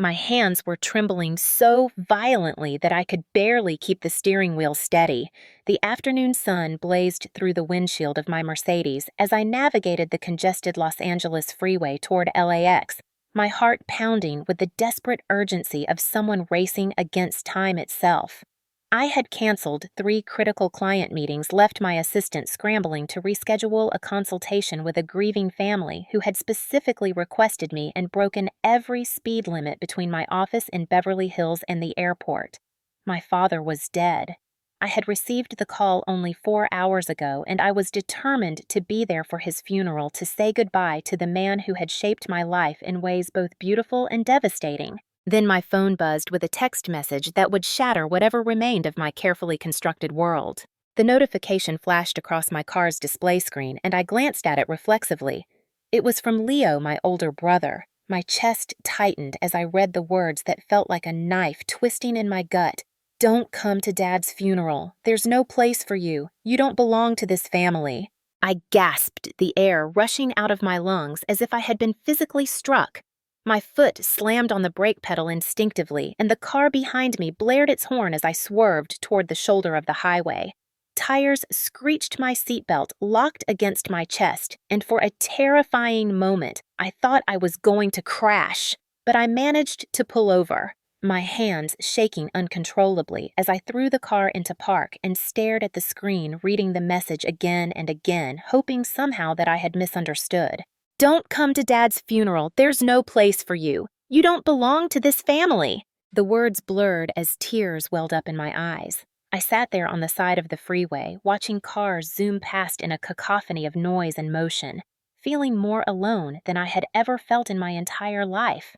My hands were trembling so violently that I could barely keep the steering wheel steady. The afternoon sun blazed through the windshield of my Mercedes as I navigated the congested Los Angeles freeway toward LAX, my heart pounding with the desperate urgency of someone racing against time itself. I had canceled 3 critical client meetings, left my assistant scrambling to reschedule a consultation with a grieving family who had specifically requested me, and broken every speed limit between my office in Beverly Hills and the airport. My father was dead. I had received the call only 4 hours ago, and I was determined to be there for his funeral, to say goodbye to the man who had shaped my life in ways both beautiful and devastating. Then my phone buzzed with a text message that would shatter whatever remained of my carefully constructed world. The notification flashed across my car's display screen, and I glanced at it reflexively. It was from Leo, my older brother. My chest tightened as I read the words that felt like a knife twisting in my gut. "Don't come to Dad's funeral. There's no place for you. You don't belong to this family." I gasped, the air rushing out of my lungs as if I had been physically struck. My foot slammed on the brake pedal instinctively, and the car behind me blared its horn as I swerved toward the shoulder of the highway. Tires screeched my seatbelt locked against my chest, and for a terrifying moment, I thought I was going to crash. But I managed to pull over, my hands shaking uncontrollably as I threw the car into park and stared at the screen, reading the message again and again, hoping somehow that I had misunderstood. "Don't come to Dad's funeral. There's no place for you. You don't belong to this family." The words blurred as tears welled up in my eyes. I sat there on the side of the freeway, watching cars zoom past in a cacophony of noise and motion, feeling more alone than I had ever felt in my entire life.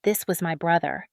This was my brother,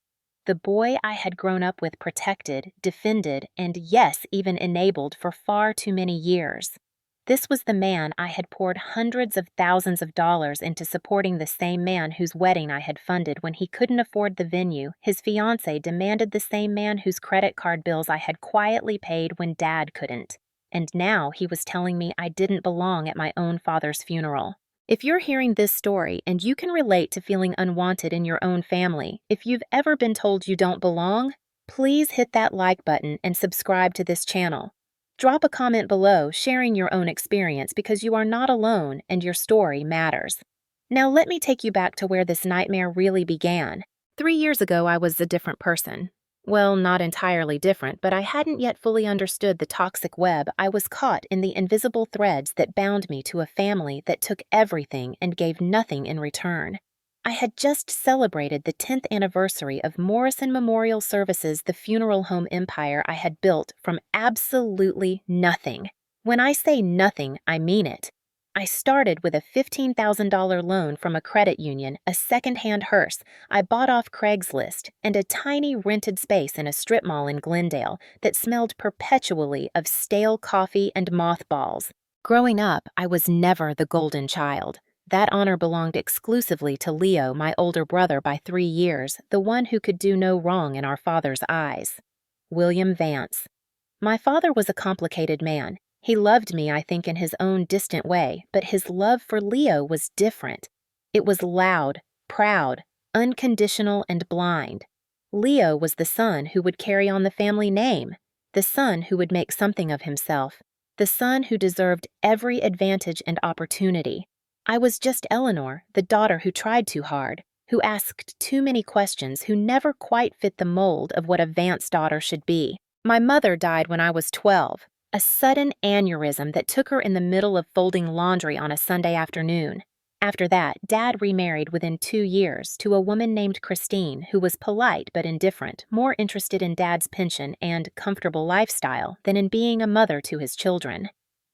the boy I had grown up with, protected, defended, and yes, even enabled for far too many years. This was the man I had poured hundreds of thousands of dollars into supporting, the same man whose wedding I had funded when he couldn't afford the venue. His fiancée demanded, the same man whose credit card bills I had quietly paid when Dad couldn't. And now he was telling me I didn't belong at my own father's funeral. If you're hearing this story and you can relate to feeling unwanted in your own family, if you've ever been told you don't belong, please hit that like button and subscribe to this channel. Drop a comment below sharing your own experience, because you are not alone and your story matters. Now let me take you back to where this nightmare really began. 3 years ago, I was a different person. Well, not entirely different, but I hadn't yet fully understood the toxic web. I was caught in the invisible threads that bound me to a family that took everything and gave nothing in return. I had just celebrated the 10th anniversary of Morrison Memorial Services, the funeral home empire I had built from absolutely nothing. When I say nothing, I mean it. I started with a $15,000 loan from a credit union, a second-hand hearse I bought off Craigslist, and a tiny rented space in a strip mall in Glendale that smelled perpetually of stale coffee and mothballs. Growing up, I was never the golden child. That honor belonged exclusively to Leo, my older brother by 3 years, the one who could do no wrong in our father's eyes. William Vance. My father was a complicated man. He loved me, I think, in his own distant way, but his love for Leo was different. It was loud, proud, unconditional, and blind. Leo was the son who would carry on the family name, the son who would make something of himself, the son who deserved every advantage and opportunity. I was just Eleanor, the daughter who tried too hard, who asked too many questions, who never quite fit the mold of what a Vance daughter should be. My mother died when I was 12, a sudden aneurysm that took her in the middle of folding laundry on a Sunday afternoon. After that, Dad remarried within 2 years to a woman named Christine, who was polite but indifferent, more interested in Dad's pension and comfortable lifestyle than in being a mother to his children.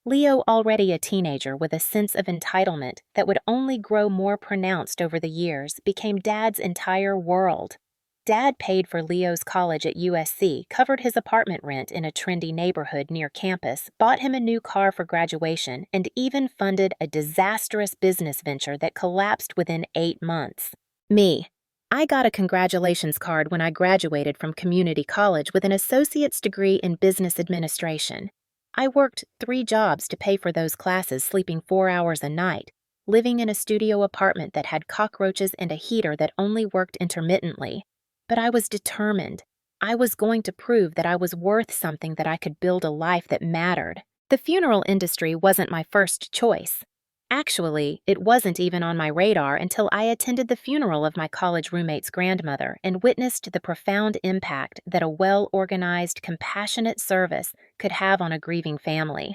Leo, already a teenager with a sense of entitlement that would only grow more pronounced over the years, became Dad's entire world. Dad paid for Leo's college at USC, covered his apartment rent in a trendy neighborhood near campus, bought him a new car for graduation, and even funded a disastrous business venture that collapsed within 8 months. Me. I got a congratulations card when I graduated from community college with an associate's degree in business administration. I worked 3 jobs to pay for those classes, sleeping 4 hours a night, living in a studio apartment that had cockroaches and a heater that only worked intermittently. but I was determined. I was going to prove that I was worth something, that I could build a life that mattered. The funeral industry wasn't my first choice. Actually, it wasn't even on my radar until I attended the funeral of my college roommate's grandmother and witnessed the profound impact that a well-organized, compassionate service could have on a grieving family.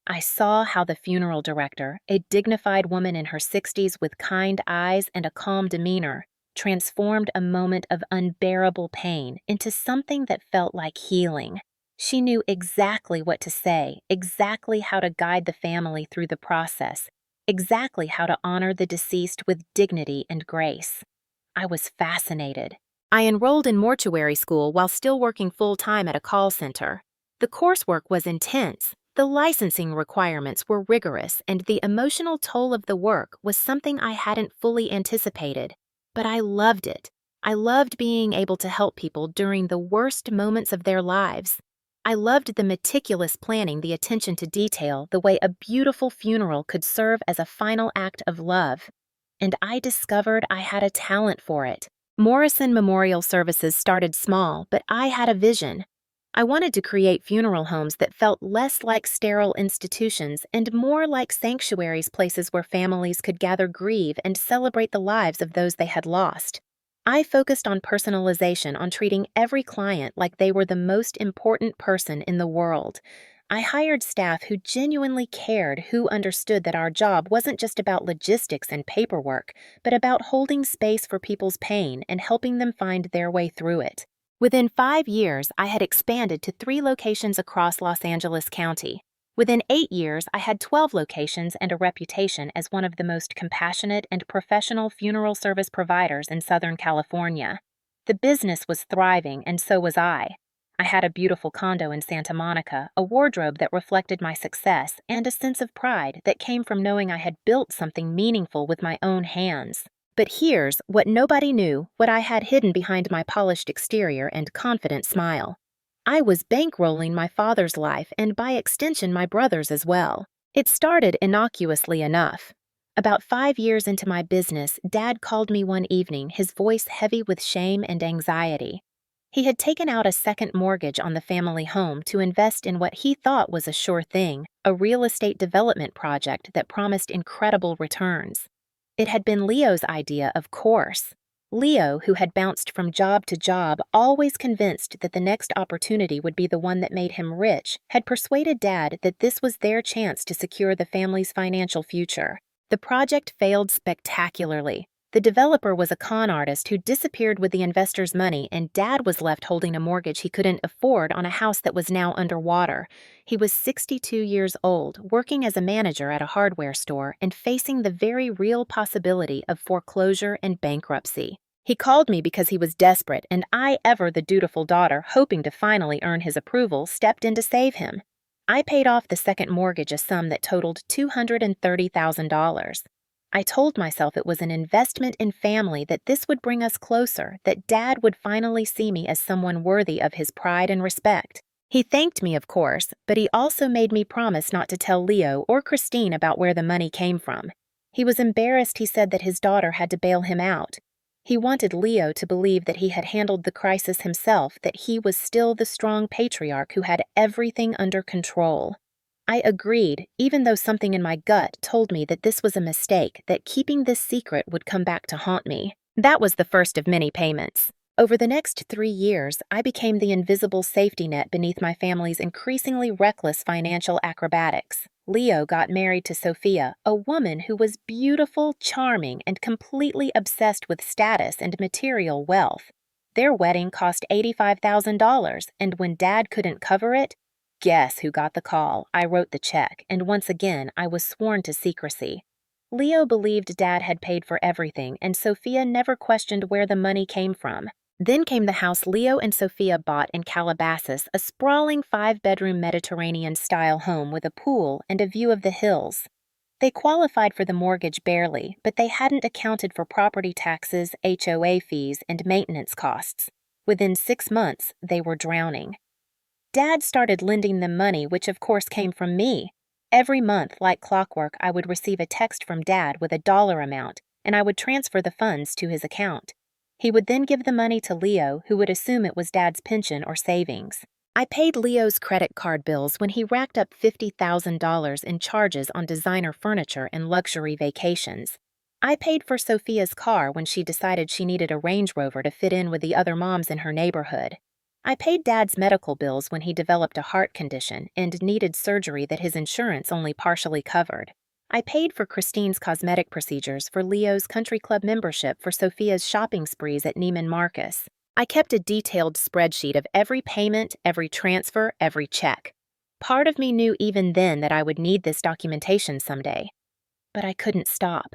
I saw how the funeral director, a dignified woman in her 60s with kind eyes and a calm demeanor, transformed a moment of unbearable pain into something that felt like healing. She knew exactly what to say, exactly how to guide the family through the process, exactly how to honor the deceased with dignity and grace. I was fascinated. I enrolled in mortuary school while still working full-time at a call center. The coursework was intense, the licensing requirements were rigorous, and the emotional toll of the work was something I hadn't fully anticipated. But I loved it. I loved being able to help people during the worst moments of their lives. I loved the meticulous planning, the attention to detail, the way a beautiful funeral could serve as a final act of love. And I discovered I had a talent for it. Morrison Memorial Services started small, but I had a vision. I wanted to create funeral homes that felt less like sterile institutions and more like sanctuaries, places where families could gather, grieve, and celebrate the lives of those they had lost. I focused on personalization, on treating every client like they were the most important person in the world. I hired staff who genuinely cared, who understood that our job wasn't just about logistics and paperwork, but about holding space for people's pain and helping them find their way through it. Within 5 years, I had expanded to 3 locations across Los Angeles County. Within 8 years, I had 12 locations and a reputation as one of the most compassionate and professional funeral service providers in Southern California. The business was thriving, and so was I. I had a beautiful condo in Santa Monica, a wardrobe that reflected my success, and a sense of pride that came from knowing I had built something meaningful with my own hands. But here's what nobody knew, what I had hidden behind my polished exterior and confident smile. I was bankrolling my father's life and by extension my brother's as well. It started innocuously enough. About 5 years into my business, Dad called me one evening, his voice heavy with shame and anxiety. He had taken out a second mortgage on the family home to invest in what he thought was a sure thing, a real estate development project that promised incredible returns. It had been Leo's idea, of course. Leo, who had bounced from job to job, always convinced that the next opportunity would be the one that made him rich, had persuaded Dad that this was their chance to secure the family's financial future. The project failed spectacularly. The developer was a con artist who disappeared with the investor's money, and Dad was left holding a mortgage he couldn't afford on a house that was now underwater. He was 62 years old, working as a manager at a hardware store, and facing the very real possibility of foreclosure and bankruptcy. He called me because he was desperate, and I, ever the dutiful daughter, hoping to finally earn his approval, stepped in to save him. I paid off the second mortgage, a sum that totaled $230,000. I told myself it was an investment in family, that this would bring us closer, that Dad would finally see me as someone worthy of his pride and respect. He thanked me, of course, but he also made me promise not to tell Leo or Christine about where the money came from. He was embarrassed, he said, that his daughter had to bail him out. He wanted Leo to believe that he had handled the crisis himself, that he was still the strong patriarch who had everything under control. I agreed, even though something in my gut told me that this was a mistake, that keeping this secret would come back to haunt me. That was the first of many payments. Over the next 3 years, I became the invisible safety net beneath my family's increasingly reckless financial acrobatics. Leo got married to Sophia, a woman who was beautiful, charming, and completely obsessed with status and material wealth. Their wedding cost $85,000, and when Dad couldn't cover it, guess who got the call? I wrote the check, and once again I was sworn to secrecy. Leo believed Dad had paid for everything, and Sophia never questioned where the money came from. Then came the house Leo and Sophia bought in Calabasas, a sprawling 5-bedroom Mediterranean-style home with a pool and a view of the hills. They qualified for the mortgage barely, but they hadn't accounted for property taxes, HOA fees, and maintenance costs. Within 6 months, they were drowning. Dad started lending them money, which of course came from me. Every month, like clockwork, I would receive a text from Dad with a dollar amount, and I would transfer the funds to his account. He would then give the money to Leo, who would assume it was Dad's pension or savings. I paid Leo's credit card bills when he racked up $50,000 in charges on designer furniture and luxury vacations. I paid for Sophia's car when she decided she needed a Range Rover to fit in with the other moms in her neighborhood. I paid Dad's medical bills when he developed a heart condition and needed surgery that his insurance only partially covered. I paid for Christine's cosmetic procedures for Leo's country club membership for Sophia's shopping sprees at Neiman Marcus. I kept a detailed spreadsheet of every payment, every transfer, every check. Part of me knew even then that I would need this documentation someday. But I couldn't stop.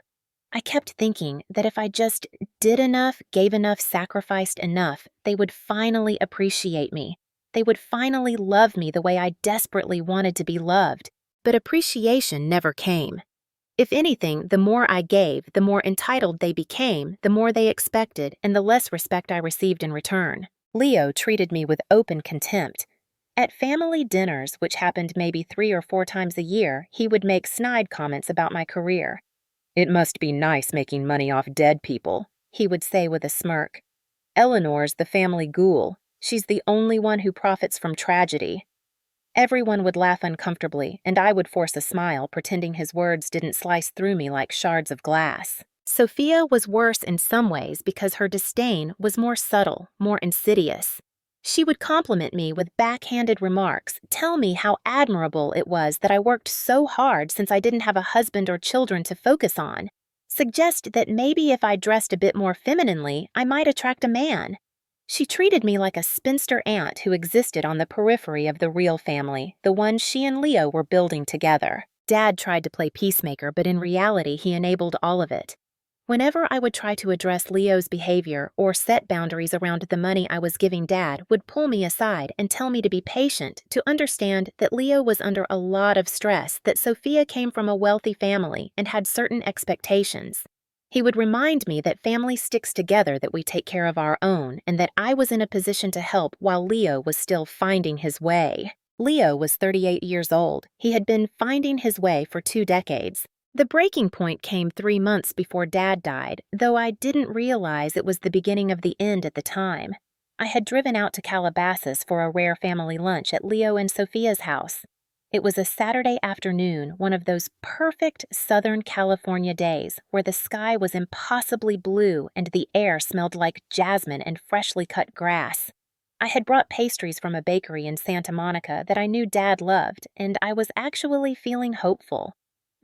I kept thinking that if I just did enough, gave enough, sacrificed enough, they would finally appreciate me. They would finally love me the way I desperately wanted to be loved. But appreciation never came. If anything, the more I gave, the more entitled they became, the more they expected, and the less respect I received in return. Leo treated me with open contempt. At family dinners, which happened maybe 3 or 4 times a year, he would make snide comments about my career. "It must be nice making money off dead people," he would say with a smirk. "Eleanor's the family ghoul. She's the only one who profits from tragedy." Everyone would laugh uncomfortably, and I would force a smile, pretending his words didn't slice through me like shards of glass. Sophia was worse in some ways because her disdain was more subtle, more insidious. She would compliment me with backhanded remarks, tell me how admirable it was that I worked so hard since I didn't have a husband or children to focus on, suggest that maybe if I dressed a bit more femininely, I might attract a man. She treated me like a spinster aunt who existed on the periphery of the real family, the one she and Leo were building together. Dad tried to play peacemaker, but in reality he enabled all of it. Whenever I would try to address Leo's behavior or set boundaries around the money I was giving Dad would pull me aside and tell me to be patient, to understand that Leo was under a lot of stress, that Sophia came from a wealthy family and had certain expectations. He would remind me that family sticks together, that we take care of our own, and that I was in a position to help while Leo was still finding his way. Leo was 38 years old. He had been finding his way for 2 decades. The breaking point came 3 months before Dad died, though I didn't realize it was the beginning of the end at the time. I had driven out to Calabasas for a rare family lunch at Leo and Sophia's house. It was a Saturday afternoon, one of those perfect Southern California days where the sky was impossibly blue and the air smelled like jasmine and freshly cut grass. I had brought pastries from a bakery in Santa Monica that I knew Dad loved, and I was actually feeling hopeful.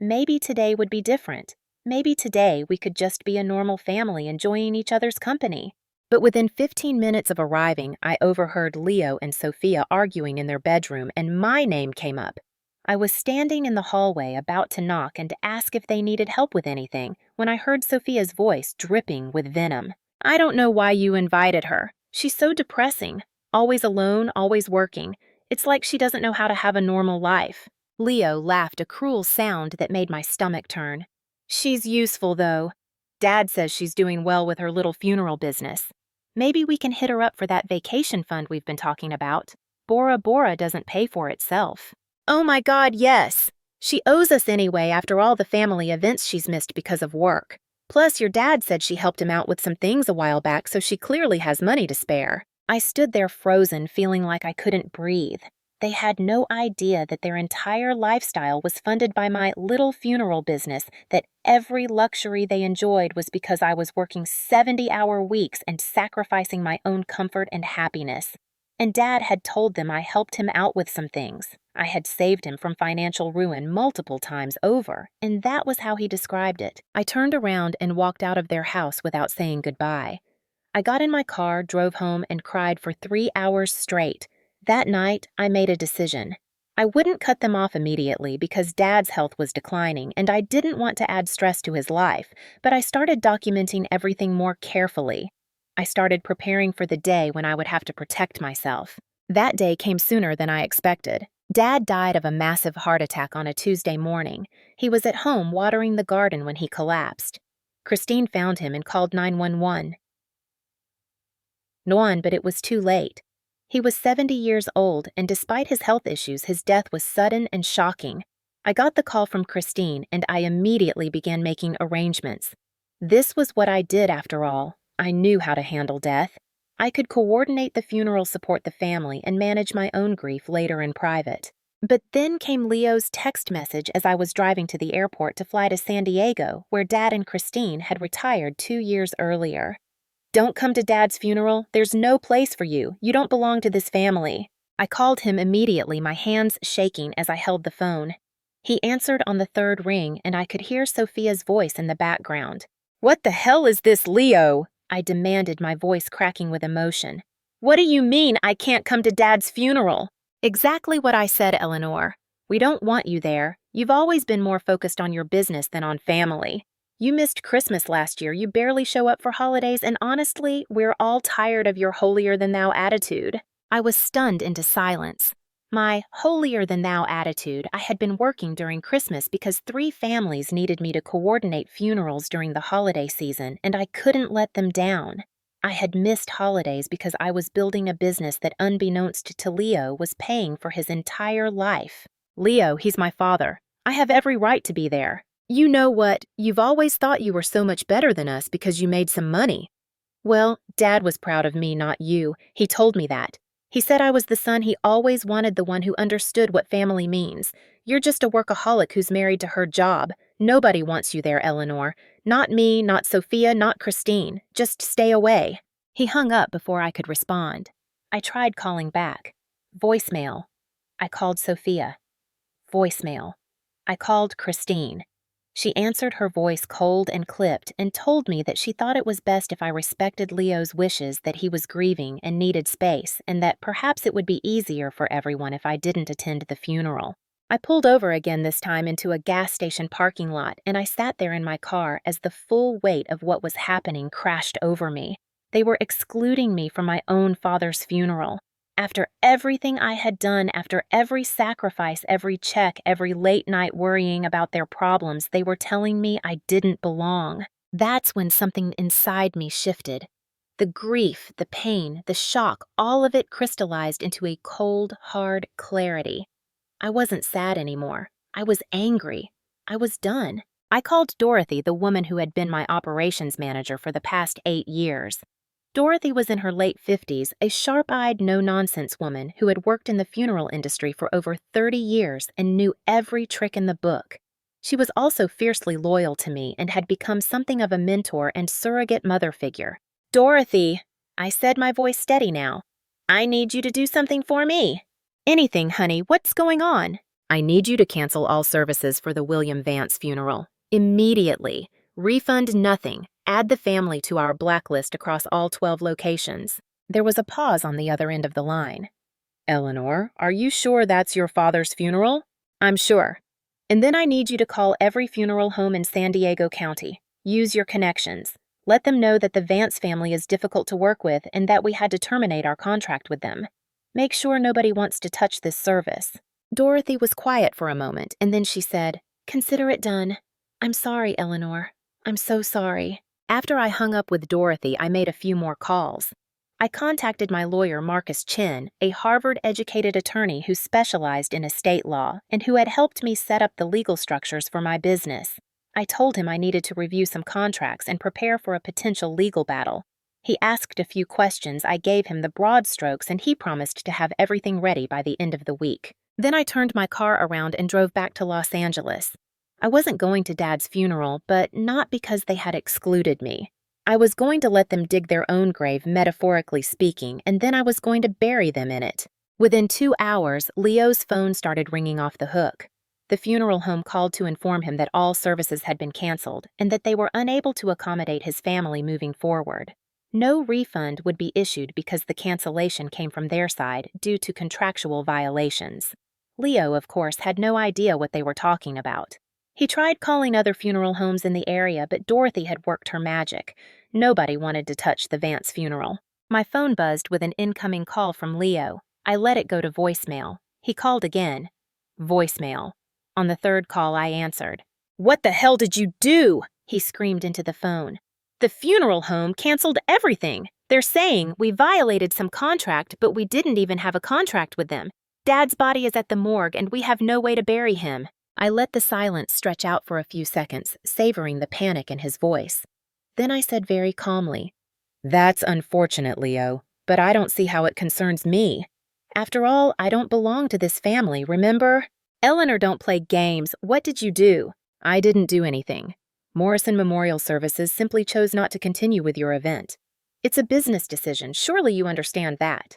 Maybe today would be different. Maybe today we could just be a normal family enjoying each other's company. But within 15 minutes of arriving, I overheard Leo and Sophia arguing in their bedroom, and my name came up. I was standing in the hallway about to knock and ask if they needed help with anything when I heard Sophia's voice dripping with venom. "I don't know why you invited her. She's so depressing. Always alone, always working. It's like she doesn't know how to have a normal life." Leo laughed a cruel sound that made my stomach turn. "She's useful, though. Dad says she's doing well with her little funeral business. Maybe we can hit her up for that vacation fund we've been talking about. Bora Bora doesn't pay for itself." "Oh my God, yes! She owes us anyway after all the family events she's missed because of work. Plus, your dad said she helped him out with some things a while back, so she clearly has money to spare." I stood there frozen, feeling like I couldn't breathe. They had no idea that their entire lifestyle was funded by my little funeral business, that every luxury they enjoyed was because I was working 70-hour weeks and sacrificing my own comfort and happiness. And Dad had told them I helped him out with some things. I had saved him from financial ruin multiple times over, and that was how he described it. I turned around and walked out of their house without saying goodbye. I got in my car, drove home, and cried for 3 hours straight. That night, I made a decision. I wouldn't cut them off immediately because Dad's health was declining and I didn't want to add stress to his life, but I started documenting everything more carefully. I started preparing for the day when I would have to protect myself. That day came sooner than I expected. Dad died of a massive heart attack on a Tuesday morning. He was at home watering the garden when he collapsed. Christine found him and called 911. But it was too late. He was 70 years old, and despite his health issues, his death was sudden and shocking. I got the call from Christine, and I immediately began making arrangements. This was what I did, after all. I knew how to handle death. I could coordinate the funeral, support the family, and manage my own grief later in private. But then came Leo's text message as I was driving to the airport to fly to San Diego, where Dad and Christine had retired 2 years earlier. "Don't come to Dad's funeral. There's no place for you. You don't belong to this family." I called him immediately, my hands shaking as I held the phone. He answered on the third ring, and I could hear Sophia's voice in the background. "What the hell is this, Leo?" I demanded, my voice cracking with emotion. "What do you mean I can't come to Dad's funeral?" "Exactly what I said, Eleanor. We don't want you there. You've always been more focused on your business than on family. You missed Christmas last year, you barely show up for holidays, and honestly, we're all tired of your holier-than-thou attitude." I was stunned into silence. My holier-than-thou attitude, I had been working during Christmas because 3 families needed me to coordinate funerals during the holiday season, and I couldn't let them down. I had missed holidays because I was building a business that, unbeknownst to Leo, was paying for his entire life. "Leo, he's my father. I have every right to be there. You know what? You've always thought you were so much better than us because you made some money." "Well, Dad was proud of me, not you. He told me that. He said I was the son he always wanted, the one who understood what family means. You're just a workaholic who's married to her job. Nobody wants you there, Eleanor. Not me, not Sophia, not Christine. Just stay away." He hung up before I could respond. I tried calling back. Voicemail. I called Sophia. Voicemail. I called Christine. She answered, her voice cold and clipped, and told me that she thought it was best if I respected Leo's wishes, that he was grieving and needed space, and that perhaps it would be easier for everyone if I didn't attend the funeral. I pulled over again, this time into a gas station parking lot, and I sat there in my car as the full weight of what was happening crashed over me. They were excluding me from my own father's funeral. After everything I had done, after every sacrifice, every check, every late night worrying about their problems, they were telling me I didn't belong. That's when something inside me shifted. The grief, the pain, the shock, all of it crystallized into a cold, hard clarity. I wasn't sad anymore. I was angry. I was done. I called Dorothy, the woman who had been my operations manager for the past 8 years. Dorothy was in her late 50s, a sharp-eyed, no-nonsense woman who had worked in the funeral industry for over 30 years and knew every trick in the book. She was also fiercely loyal to me and had become something of a mentor and surrogate mother figure. "Dorothy," I said, my voice steady now, "I need you to do something for me." "Anything, honey. What's going on?" "I need you to cancel all services for the William Vance funeral. Immediately. Refund nothing. Add the family to our blacklist across all 12 locations." There was a pause on the other end of the line. "Eleanor, are you sure that's your father's funeral?" "I'm sure. And then I need you to call every funeral home in San Diego County. Use your connections. Let them know that the Vance family is difficult to work with and that we had to terminate our contract with them. Make sure nobody wants to touch this service." Dorothy was quiet for a moment, and then she said, "Consider it done. I'm sorry, Eleanor. I'm so sorry." After I hung up with Dorothy, I made a few more calls. I contacted my lawyer, Marcus Chin, a Harvard-educated attorney who specialized in estate law and who had helped me set up the legal structures for my business. I told him I needed to review some contracts and prepare for a potential legal battle. He asked a few questions, I gave him the broad strokes, and he promised to have everything ready by the end of the week. Then I turned my car around and drove back to Los Angeles. I wasn't going to Dad's funeral, but not because they had excluded me. I was going to let them dig their own grave, metaphorically speaking, and then I was going to bury them in it. Within 2 hours, Leo's phone started ringing off the hook. The funeral home called to inform him that all services had been canceled and that they were unable to accommodate his family moving forward. No refund would be issued because the cancellation came from their side due to contractual violations. Leo, of course, had no idea what they were talking about. He tried calling other funeral homes in the area, but Dorothy had worked her magic. Nobody wanted to touch the Vance funeral. My phone buzzed with an incoming call from Leo. I let it go to voicemail. He called again. Voicemail. On the third call, I answered. "What the hell did you do?" he screamed into the phone. "The funeral home canceled everything. They're saying we violated some contract, but we didn't even have a contract with them. Dad's body is at the morgue, and we have no way to bury him." I let the silence stretch out for a few seconds, savoring the panic in his voice. Then I said very calmly, That's unfortunate, Leo, but I don't see how it concerns me. After all, I don't belong to this family, remember? Eleanor don't play games. What did you do? I didn't do anything. Morrison Memorial Services simply chose not to continue with your event. It's a business decision. Surely you understand that.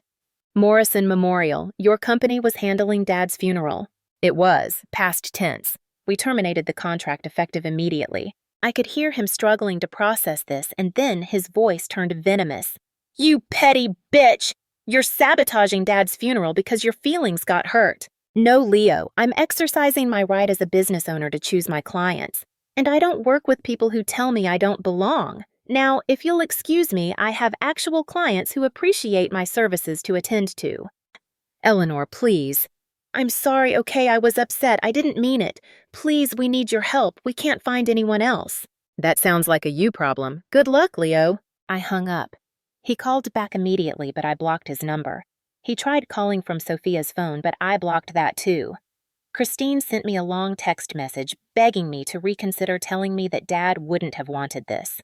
Morrison Memorial, your company was handling Dad's funeral. It was, past tense. We terminated the contract effective immediately. I could hear him struggling to process this, and then his voice turned venomous. You petty bitch! You're sabotaging Dad's funeral because your feelings got hurt. No, Leo, I'm exercising my right as a business owner to choose my clients. And I don't work with people who tell me I don't belong. Now, if you'll excuse me, I have actual clients who appreciate my services to attend to. Eleanor, please. I'm sorry, okay, I was upset. I didn't mean it. Please, we need your help. We can't find anyone else. That sounds like a you problem. Good luck, Leo. I hung up. He called back immediately, but I blocked his number. He tried calling from Sophia's phone, but I blocked that too. Christine sent me a long text message begging me to reconsider, telling me that Dad wouldn't have wanted this.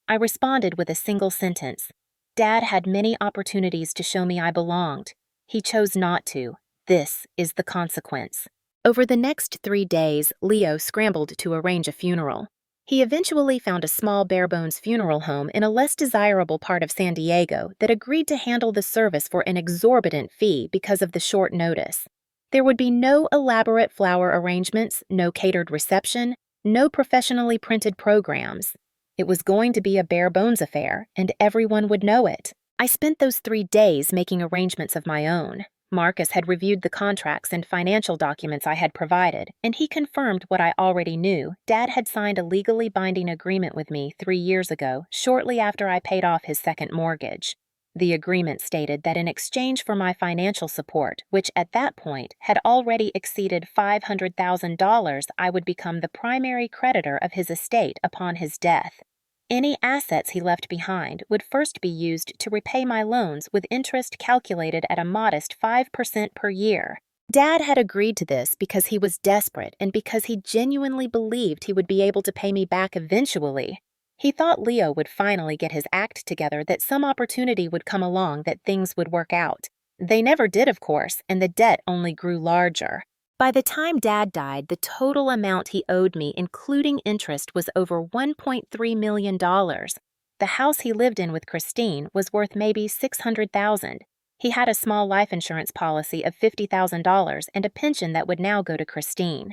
I responded with a single sentence. Dad had many opportunities to show me I belonged. He chose not to. This is the consequence. Over the next 3 days, Leo scrambled to arrange a funeral. He eventually found a small bare-bones funeral home in a less desirable part of San Diego that agreed to handle the service for an exorbitant fee because of the short notice. There would be no elaborate flower arrangements, no catered reception, no professionally printed programs. It was going to be a bare-bones affair, and everyone would know it. I spent those 3 days making arrangements of my own. Marcus had reviewed the contracts and financial documents I had provided, and he confirmed what I already knew. Dad had signed a legally binding agreement with me 3 years ago, shortly after I paid off his second mortgage. The agreement stated that in exchange for my financial support, which at that point had already exceeded $500,000, I would become the primary creditor of his estate upon his death. Any assets he left behind would first be used to repay my loans with interest calculated at a modest 5% per year. Dad had agreed to this because he was desperate and because he genuinely believed he would be able to pay me back eventually. He thought Leo would finally get his act together, that some opportunity would come along, that things would work out. They never did, of course, and the debt only grew larger. By the time Dad died, the total amount he owed me, including interest, was over $1.3 million. The house he lived in with Christine was worth maybe $600,000. He had a small life insurance policy of $50,000 and a pension that would now go to Christine.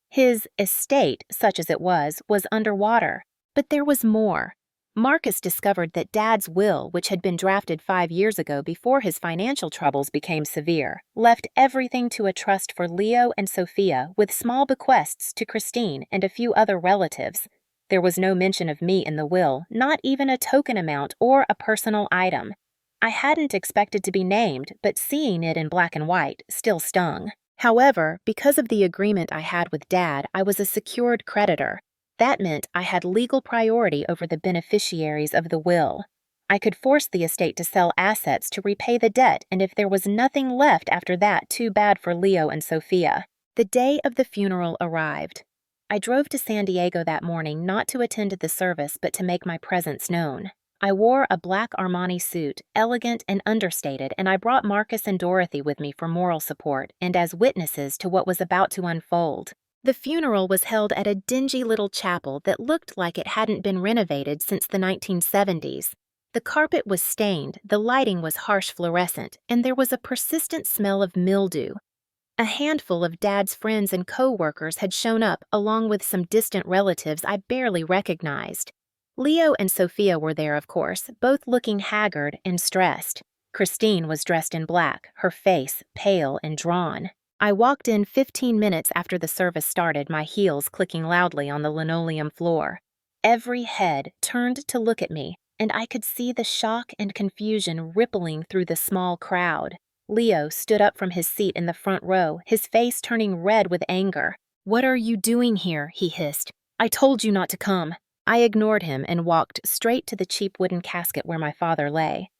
His estate, such as it was underwater. But there was more. Marcus discovered that Dad's will, which had been drafted 5 years ago before his financial troubles became severe, left everything to a trust for Leo and Sophia, with small bequests to Christine and a few other relatives. There was no mention of me in the will, not even a token amount or a personal item. I hadn't expected to be named, but seeing it in black and white still stung. However, because of the agreement I had with Dad, I was a secured creditor. That meant I had legal priority over the beneficiaries of the will. I could force the estate to sell assets to repay the debt, and if there was nothing left after that, too bad for Leo and Sophia. The day of the funeral arrived. I drove to San Diego that morning not to attend the service but to make my presence known. I wore a black Armani suit, elegant and understated, and I brought Marcus and Dorothy with me for moral support and as witnesses to what was about to unfold. The funeral was held at a dingy little chapel that looked like it hadn't been renovated since the 1970s. The carpet was stained, the lighting was harsh fluorescent, and there was a persistent smell of mildew. A handful of Dad's friends and co-workers had shown up, along with some distant relatives I barely recognized. Leo and Sophia were there, of course, both looking haggard and stressed. Christine was dressed in black, her face pale and drawn. I walked in 15 minutes after the service started, my heels clicking loudly on the linoleum floor. Every head turned to look at me, and I could see the shock and confusion rippling through the small crowd. Leo stood up from his seat in the front row, his face turning red with anger. "What are you doing here?" he hissed. "I told you not to come." I ignored him and walked straight to the cheap wooden casket where my father lay.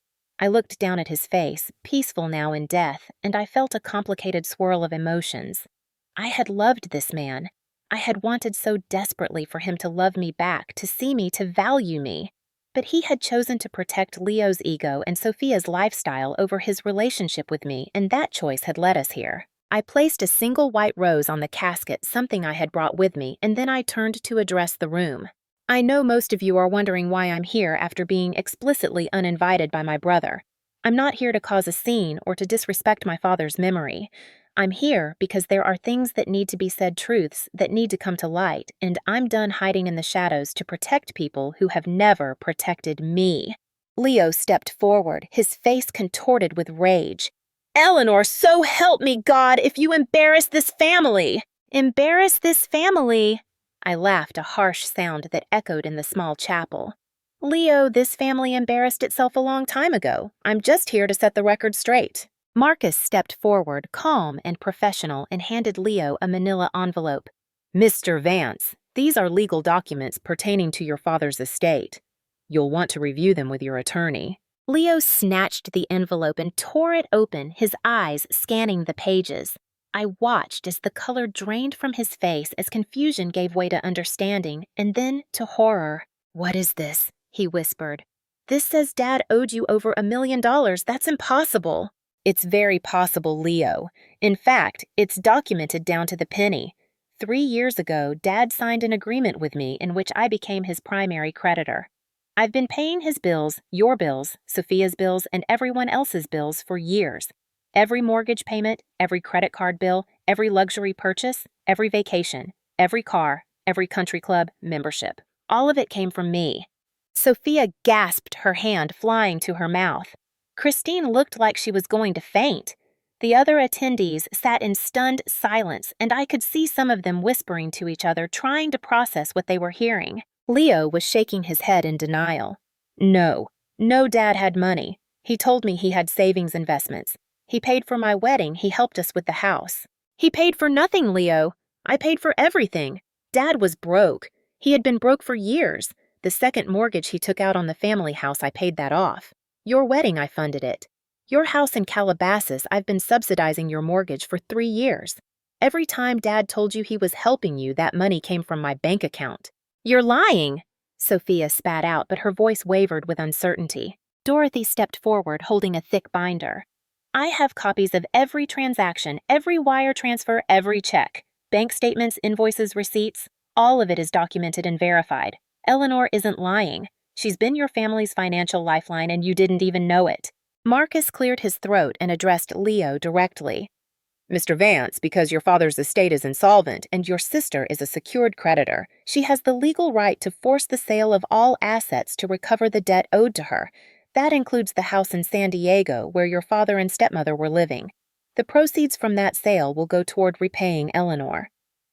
I looked down at his face, peaceful now in death, and I felt a complicated swirl of emotions. I had loved this man. I had wanted so desperately for him to love me back, to see me, to value me. but he had chosen to protect Leo's ego and Sophia's lifestyle over his relationship with me, and that choice had led us here. I placed a single white rose on the casket, something I had brought with me, and then I turned to address the room. I know most of you are wondering why I'm here after being explicitly uninvited by my brother. I'm not here to cause a scene or to disrespect my father's memory. I'm here because there are things that need to be said, truths that need to come to light, and I'm done hiding in the shadows to protect people who have never protected me. Leo stepped forward, his face contorted with rage. Eleanor, so help me God, if you embarrass this family! Embarrass this family? I laughed, a harsh sound that echoed in the small chapel. Leo, this family embarrassed itself a long time ago. I'm just here to set the record straight. Marcus stepped forward, calm and professional, and handed Leo a manila envelope. Mr. Vance, these are legal documents pertaining to your father's estate. You'll want to review them with your attorney. Leo snatched the envelope and tore it open, his eyes scanning the pages. I watched as the color drained from his face as confusion gave way to understanding, and then to horror. What is this? He whispered. This says Dad owed you over $1 million. That's impossible. It's very possible, Leo. In fact, it's documented down to the penny. 3 years ago, Dad signed an agreement with me in which I became his primary creditor. I've been paying his bills, your bills, Sophia's bills, and everyone else's bills for years. Every mortgage payment, every credit card bill, every luxury purchase, every vacation, every car, every country club membership. All of it came from me. Sophia gasped, her hand flying to her mouth. Christine looked like she was going to faint. The other attendees sat in stunned silence, and I could see some of them whispering to each other, trying to process what they were hearing. Leo was shaking his head in denial. No, Dad had money. He told me he had savings investments. He paid for my wedding. He helped us with the house. He paid for nothing, Leo. I paid for everything. Dad was broke. He had been broke for years. The second mortgage he took out on the family house, I paid that off. Your wedding, I funded it. Your house in Calabasas, I've been subsidizing your mortgage for 3 years. Every time Dad told you he was helping you, that money came from my bank account. You're lying, Sophia spat out, but her voice wavered with uncertainty. Dorothy stepped forward, holding a thick binder. I have copies of every transaction, every wire transfer, every check. Bank statements, invoices, receipts. All of it is documented and verified. Eleanor isn't lying. She's been your family's financial lifeline and you didn't even know it. Marcus cleared his throat and addressed Leo directly. Mr. Vance, because your father's estate is insolvent and your sister is a secured creditor, she has the legal right to force the sale of all assets to recover the debt owed to her. That includes the house in San Diego where your father and stepmother were living. The proceeds from that sale will go toward repaying Eleanor.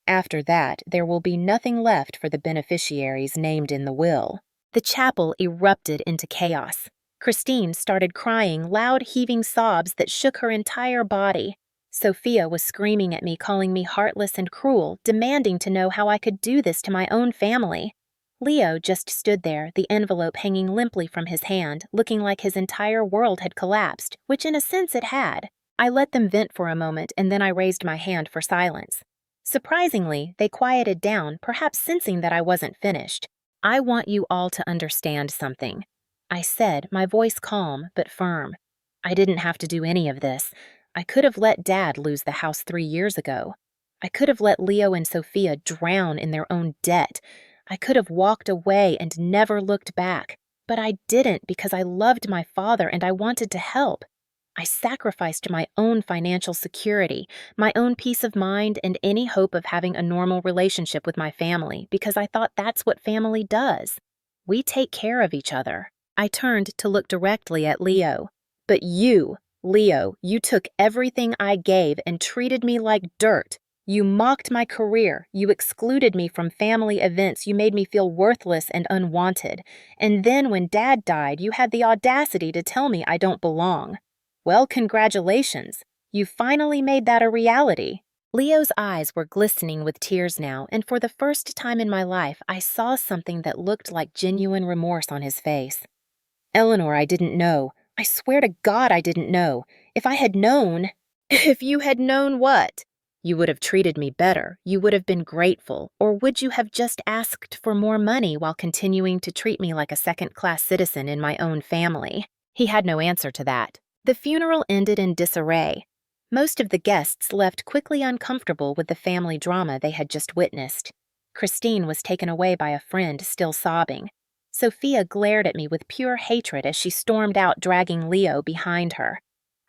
After that, there will be nothing left for the beneficiaries named in the will. The chapel erupted into chaos. Christine started crying, loud heaving sobs that shook her entire body. Sophia was screaming at me, calling me heartless and cruel, demanding to know how I could do this to my own family. Leo just stood there, the envelope hanging limply from his hand, looking like his entire world had collapsed, which in a sense it had. I let them vent for a moment, and then I raised my hand for silence. Surprisingly, they quieted down, perhaps sensing that I wasn't finished. I want you all to understand something, I said, my voice calm but firm. I didn't have to do any of this. I could have let Dad lose the house 3 years ago. I could have let Leo and Sophia drown in their own debt. I could have walked away and never looked back. But I didn't because I loved my father and I wanted to help. I sacrificed my own financial security, my own peace of mind, and any hope of having a normal relationship with my family because I thought that's what family does. We take care of each other. I turned to look directly at Leo. But you, Leo, you took everything I gave and treated me like dirt. You mocked my career. You excluded me from family events. You made me feel worthless and unwanted. And then when Dad died, you had the audacity to tell me I don't belong. Well, congratulations. You finally made that a reality. Leo's eyes were glistening with tears now, and for the first time in my life, I saw something that looked like genuine remorse on his face. Eleanor, I didn't know. I swear to God I didn't know. If I had known... If you had known what? You would have treated me better, you would have been grateful, or would you have just asked for more money while continuing to treat me like a second-class citizen in my own family? He had no answer to that. The funeral ended in disarray. Most of the guests left quickly uncomfortable with the family drama they had just witnessed. Christine was taken away by a friend, still sobbing. Sophia glared at me with pure hatred as she stormed out, dragging Leo behind her.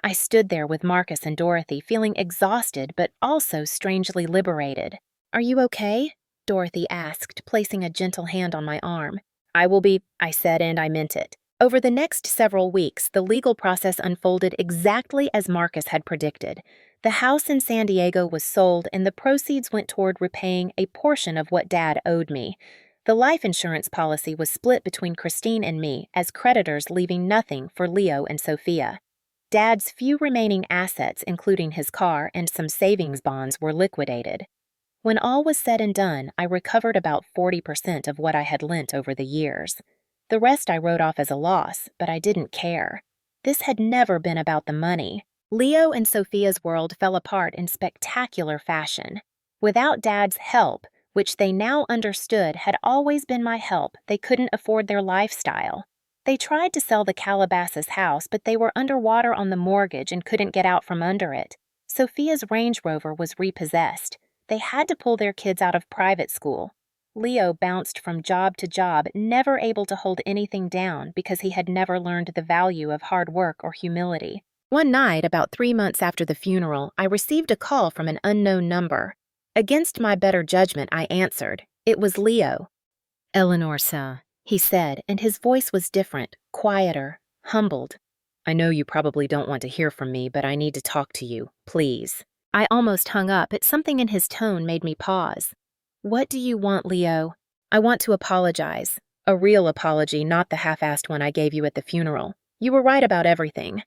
I stood there with Marcus and Dorothy, feeling exhausted but also strangely liberated. "Are you okay?" Dorothy asked, placing a gentle hand on my arm. "I will be," I said, and I meant it. Over the next several weeks, the legal process unfolded exactly as Marcus had predicted. The house in San Diego was sold, and the proceeds went toward repaying a portion of what Dad owed me. The life insurance policy was split between Christine and me, as creditors leaving nothing for Leo and Sophia. Dad's few remaining assets, including his car and some savings bonds, were liquidated. When all was said and done, I recovered about 40% of what I had lent over the years. The rest I wrote off as a loss, but I didn't care. This had never been about the money. Leo and Sophia's world fell apart in spectacular fashion. Without Dad's help, which they now understood had always been my help, they couldn't afford their lifestyle. They tried to sell the Calabasas house, but they were underwater on the mortgage and couldn't get out from under it. Sophia's Range Rover was repossessed. They had to pull their kids out of private school. Leo bounced from job to job, never able to hold anything down because he had never learned the value of hard work or humility. One night, about 3 months after the funeral, I received a call from an unknown number. Against my better judgment, I answered. It was Leo. "Eleanor, sir," he said, and his voice was different, quieter, humbled. "I know you probably don't want to hear from me, but I need to talk to you, please." I almost hung up, but something in his tone made me pause. "What do you want, Leo?" "I want to apologize. A real apology, not the half-assed one I gave you at the funeral. You were right about everything.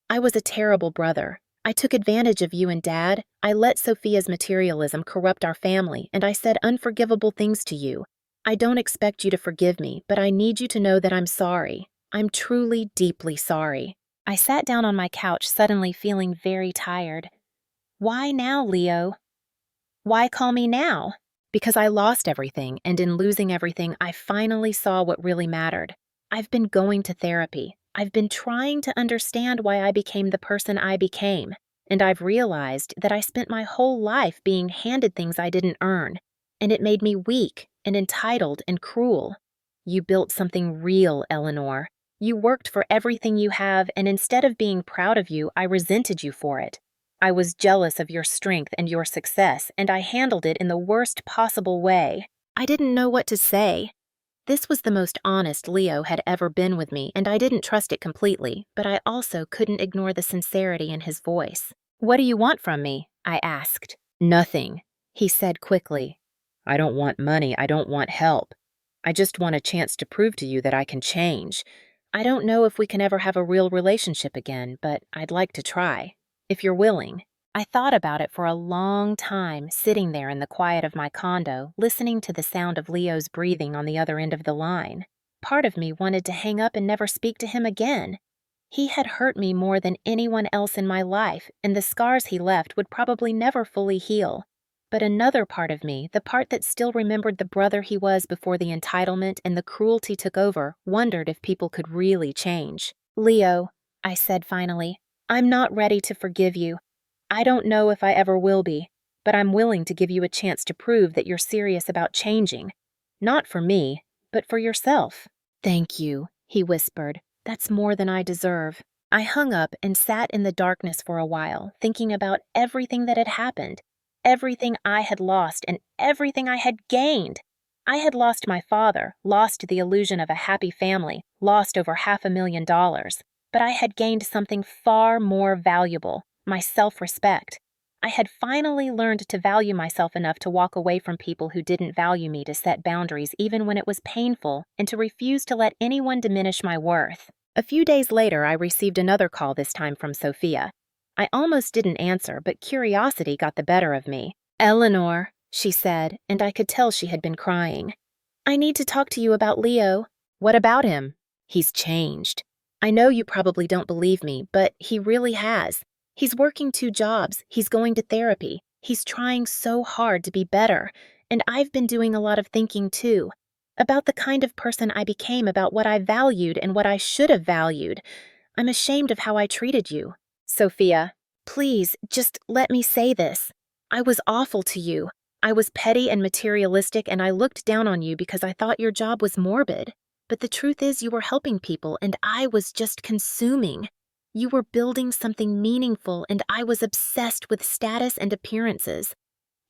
I was a terrible brother. I took advantage of you and Dad. I let Sophia's materialism corrupt our family, and I said unforgivable things to you. I don't expect you to forgive me, but I need you to know that I'm sorry. I'm truly, deeply sorry." I sat down on my couch, suddenly feeling very tired. "Why now, Leo?" "Why call me now?" "Because I lost everything, and in losing everything, I finally saw what really mattered. I've been going to therapy. I've been trying to understand why I became the person I became, and I've realized that I spent my whole life being handed things I didn't earn, and it made me weak and entitled and cruel. You built something real, Eleanor. You worked for everything you have, and instead of being proud of you, I resented you for it. I was jealous of your strength and your success, and I handled it in the worst possible way. I didn't know what to say. This was the most honest Leo had ever been with me, and I didn't trust it completely, but I also couldn't ignore the sincerity in his voice. "What do you want from me?" I asked. "Nothing," he said quickly. "I don't want money, I don't want help. I just want a chance to prove to you that I can change. I don't know if we can ever have a real relationship again, but I'd like to try, if you're willing." I thought about it for a long time, sitting there in the quiet of my condo, listening to the sound of Leo's breathing on the other end of the line. Part of me wanted to hang up and never speak to him again. He had hurt me more than anyone else in my life, and the scars he left would probably never fully heal. But another part of me, the part that still remembered the brother he was before the entitlement and the cruelty took over, wondered if people could really change. "Leo," I said finally, "I'm not ready to forgive you. I don't know if I ever will be, but I'm willing to give you a chance to prove that you're serious about changing. Not for me, but for yourself." "Thank you," he whispered. "That's more than I deserve." I hung up and sat in the darkness for a while, thinking about everything that had happened, everything I had lost and everything I had gained. I had lost my father, lost the illusion of a happy family, lost over $500,000, but I had gained something far more valuable. My self-respect. I had finally learned to value myself enough to walk away from people who didn't value me, to set boundaries even when it was painful, and to refuse to let anyone diminish my worth. A few days later, I received another call, this time from Sophia. I almost didn't answer, but curiosity got the better of me. "Eleanor," she said, and I could tell she had been crying. "I need to talk to you about Leo." "What about him?" "He's changed. I know you probably don't believe me, but he really has. He's working 2 jobs, he's going to therapy, He's trying so hard to be better, and I've been doing a lot of thinking too, about the kind of person I became, about what I valued and what I should have valued. I'm ashamed of how I treated you. Sophia, please, just let me say this. I was awful to you. I was petty and materialistic, and I looked down on you because I thought your job was morbid. But the truth is, you were helping people, and I was just consuming. You were building something meaningful, and I was obsessed with status and appearances.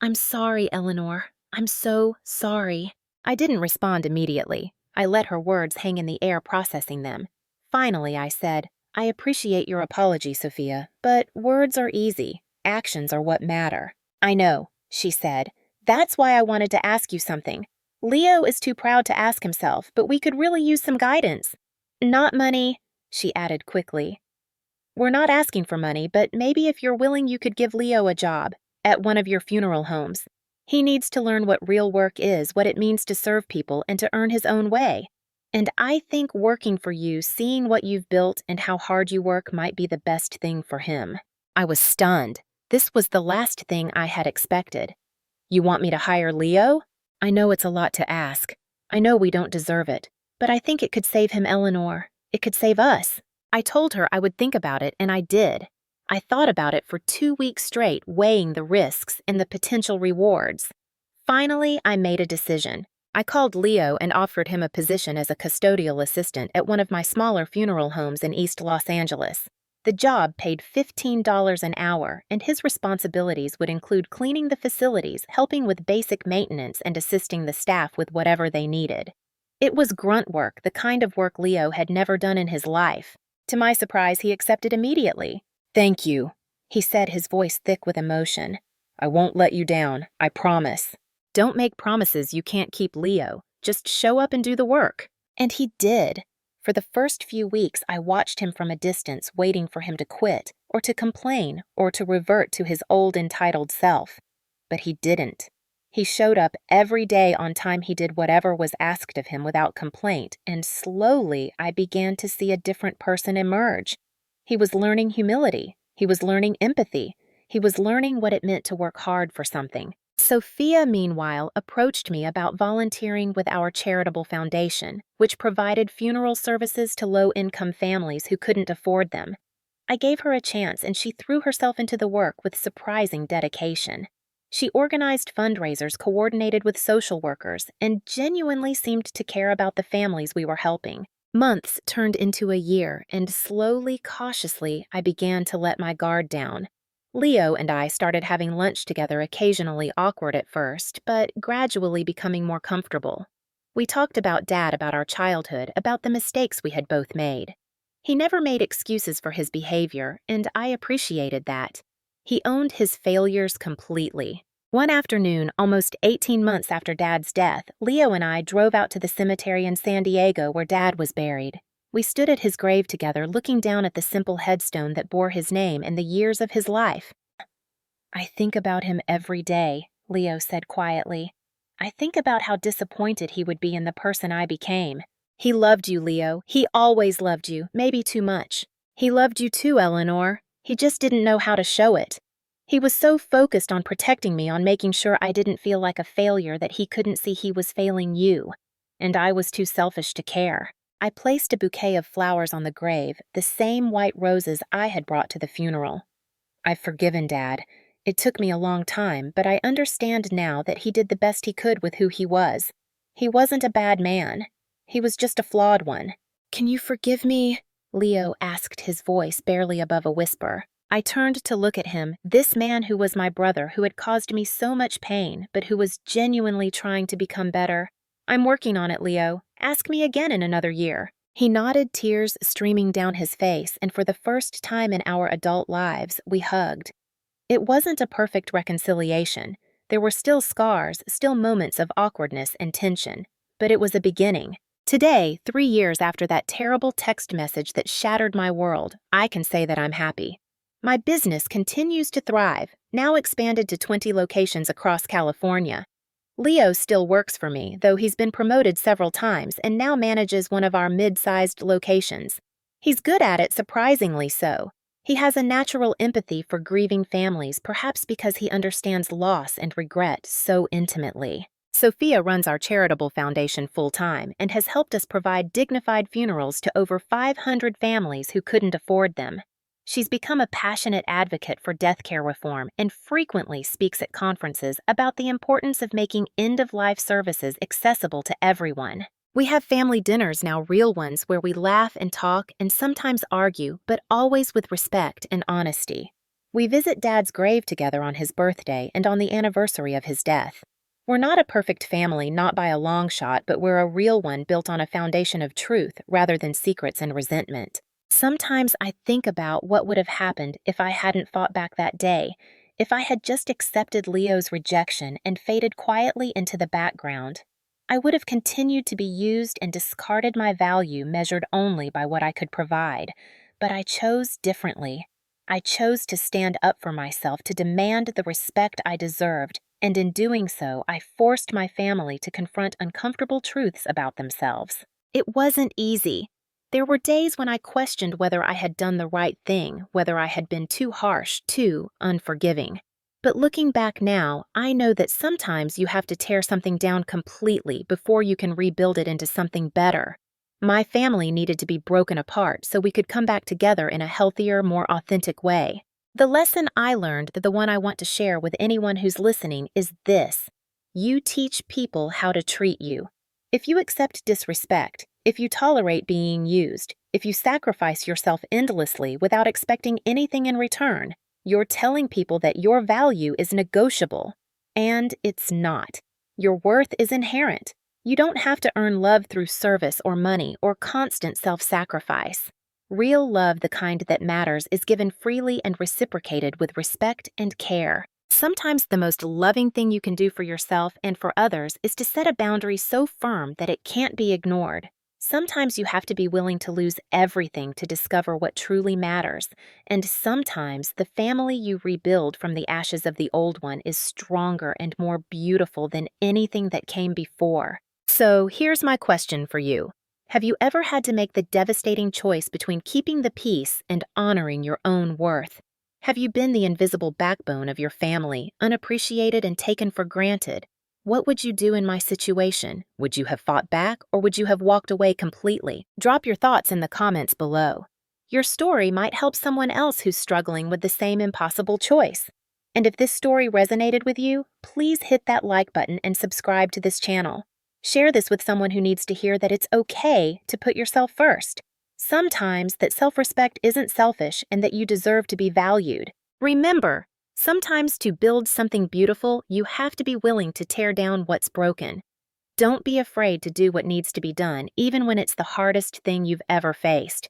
I'm sorry, Eleanor. I'm so sorry. I didn't respond immediately. I let her words hang in the air, processing them. Finally, I said, I appreciate your apology, Sophia, but words are easy. Actions are what matter. I know, she said. That's why I wanted to ask you something. Leo is too proud to ask himself, but we could really use some guidance. Not money, she added quickly. We're not asking for money, but maybe if you're willing, you could give Leo a job at one of your funeral homes. He needs to learn what real work is, what it means to serve people, and to earn his own way. And I think working for you, seeing what you've built and how hard you work, might be the best thing for him. I was stunned. This was the last thing I had expected. You want me to hire Leo? I know it's a lot to ask. I know we don't deserve it. But I think it could save him, Eleanor. It could save us. I told her I would think about it, and I did. I thought about it for 2 weeks straight, weighing the risks and the potential rewards. Finally, I made a decision. I called Leo and offered him a position as a custodial assistant at one of my smaller funeral homes in East Los Angeles. The job paid $15 an hour, and his responsibilities would include cleaning the facilities, helping with basic maintenance, and assisting the staff with whatever they needed. It was grunt work, the kind of work Leo had never done in his life. To my surprise, he accepted immediately. Thank you, he said, his voice thick with emotion. I won't let you down, I promise. Don't make promises you can't keep, Leo. Just show up and do the work. And he did. For the first few weeks, I watched him from a distance, waiting for him to quit, or to complain, or to revert to his old entitled self. But he didn't. He showed up every day on time. He did whatever was asked of him without complaint, and slowly I began to see a different person emerge. He was learning humility. He was learning empathy. He was learning what it meant to work hard for something. Sophia, meanwhile, approached me about volunteering with our charitable foundation, which provided funeral services to low-income families who couldn't afford them. I gave her a chance, and she threw herself into the work with surprising dedication. She organized fundraisers, coordinated with social workers, and genuinely seemed to care about the families we were helping. Months turned into a year, and slowly, cautiously, I began to let my guard down. Leo and I started having lunch together, occasionally awkward at first, but gradually becoming more comfortable. We talked about Dad, about our childhood, about the mistakes we had both made. He never made excuses for his behavior, and I appreciated that. He owned his failures completely. One afternoon, almost 18 months after Dad's death, Leo and I drove out to the cemetery in San Diego where Dad was buried. We stood at his grave together, looking down at the simple headstone that bore his name and the years of his life. I think about him every day, Leo said quietly. I think about how disappointed he would be in the person I became. He loved you, Leo. He always loved you, maybe too much. He loved you too, Eleanor. He just didn't know how to show it. He was so focused on protecting me, on making sure I didn't feel like a failure, that he couldn't see he was failing you. And I was too selfish to care. I placed a bouquet of flowers on the grave, the same white roses I had brought to the funeral. I've forgiven Dad. It took me a long time, but I understand now that he did the best he could with who he was. He wasn't a bad man. He was just a flawed one. Can you forgive me? Leo asked, his voice barely above a whisper. I turned to look at him, this man who was my brother, who had caused me so much pain, but who was genuinely trying to become better. I'm working on it, Leo. Ask me again in another year. He nodded, tears streaming down his face, and for the first time in our adult lives, we hugged. It wasn't a perfect reconciliation. There were still scars, still moments of awkwardness and tension, but it was a beginning. Today, 3 years after that terrible text message that shattered my world, I can say that I'm happy. My business continues to thrive, now expanded to 20 locations across California. Leo still works for me, though he's been promoted several times and now manages one of our mid-sized locations. He's good at it, surprisingly so. He has a natural empathy for grieving families, perhaps because he understands loss and regret so intimately. Sophia runs our charitable foundation full-time and has helped us provide dignified funerals to over 500 families who couldn't afford them. She's become a passionate advocate for death care reform and frequently speaks at conferences about the importance of making end-of-life services accessible to everyone. We have family dinners now, real ones, where we laugh and talk and sometimes argue, but always with respect and honesty. We visit Dad's grave together on his birthday and on the anniversary of his death. We're not a perfect family, not by a long shot, but we're a real one built on a foundation of truth rather than secrets and resentment. Sometimes I think about what would have happened if I hadn't fought back that day, if I had just accepted Leo's rejection and faded quietly into the background. I would have continued to be used and discarded my value measured only by what I could provide, but I chose differently. I chose to stand up for myself, to demand the respect I deserved, and in doing so, I forced my family to confront uncomfortable truths about themselves. It wasn't easy. There were days when I questioned whether I had done the right thing, whether I had been too harsh, too unforgiving. But looking back now, I know that sometimes you have to tear something down completely before you can rebuild it into something better. My family needed to be broken apart so we could come back together in a healthier, more authentic way. The lesson I learned, the one I want to share with anyone who's listening, is this: you teach people how to treat you. If you accept disrespect, if you tolerate being used, if you sacrifice yourself endlessly without expecting anything in return, you're telling people that your value is negotiable. And it's not. Your worth is inherent. You don't have to earn love through service or money or constant self-sacrifice. Real love, the kind that matters, is given freely and reciprocated with respect and care. Sometimes the most loving thing you can do for yourself and for others is to set a boundary so firm that it can't be ignored. Sometimes you have to be willing to lose everything to discover what truly matters, and sometimes the family you rebuild from the ashes of the old one is stronger and more beautiful than anything that came before. So here's my question for you. Have you ever had to make the devastating choice between keeping the peace and honoring your own worth? Have you been the invisible backbone of your family, unappreciated and taken for granted? What would you do in my situation? Would you have fought back, or would you have walked away completely? Drop your thoughts in the comments below. Your story might help someone else who's struggling with the same impossible choice. And if this story resonated with you, please hit that like button and subscribe to this channel. Share this with someone who needs to hear that it's okay to put yourself first. Sometimes that self-respect isn't selfish and that you deserve to be valued. Remember, sometimes to build something beautiful, you have to be willing to tear down what's broken. Don't be afraid to do what needs to be done, even when it's the hardest thing you've ever faced.